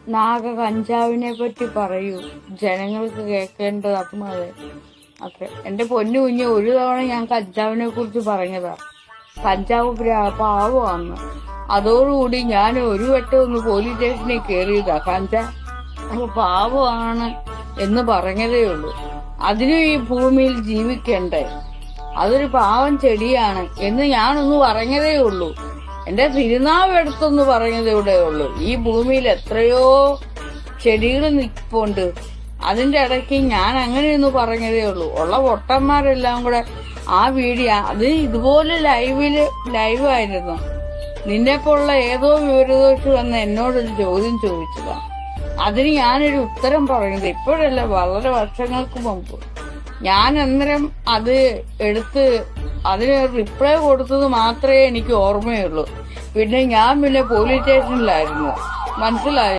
കഞ്ചാവിനെ പറ്റി പറയൂ, ജനങ്ങൾക്ക് കേൾക്കേണ്ടത് അത് മതി. അത്ര എന്റെ പൊന്നു കുഞ്ഞ്, ഒരു തവണ ഞാൻ കഞ്ചാവിനെ കുറിച്ച് പറഞ്ഞതാ. കഞ്ചാവ് പാവമാന്ന്. അതോടുകൂടി ഞാൻ ഒരു വട്ടം ഒന്ന് പോലീസ് സ്റ്റേഷനിൽ കയറിയതാ. കഞ്ചാവ് പാവമാണ് എന്ന് പറഞ്ഞതേ ഉള്ളൂ. അതിനും ഈ ഭൂമിയിൽ ജീവിക്കണ്ടേ? അതൊരു പാവം ചെടിയാണ് എന്ന് ഞാനൊന്ന് പറഞ്ഞതേ ഉള്ളൂ. എന്റെ തിരുനാവ് എടുത്തൊന്ന് പറഞ്ഞതേ ഉള്ളൂ. ഈ ഭൂമിയിൽ എത്രയോ ചെടികൾ നിൽപ്പുണ്ട്. അതിന്റെ ഇടയ്ക്ക് ഞാൻ അങ്ങനെയൊന്ന് പറഞ്ഞതേ ഉള്ളൂ. ഉള്ള പൊട്ടന്മാരെല്ലാം കൂടെ ആ വീഡിയോ അത് ഇതുപോലെ ലൈവായിരുന്നു. നിന്നെപ്പോലുള്ള ഏതോ വിവരദോഷി വന്ന് എന്നോടൊരു ചോദ്യം ചോദിച്ചതാ. അതിന് ഞാനൊരു ഉത്തരം പറയുന്നത് ഇപ്പോഴല്ല, വളരെ വർഷങ്ങൾക്ക് മുമ്പ്. ഞാൻ അന്നേരം അത് എടുത്ത് അതിന് റിപ്ലൈ കൊടുത്തത് മാത്രമേ എനിക്ക് ഓർമ്മയുള്ളൂ. പിന്നെ ഞാൻ പോലീസ് സ്റ്റേഷനിലായിരുന്നു. മനസ്സിലായോ?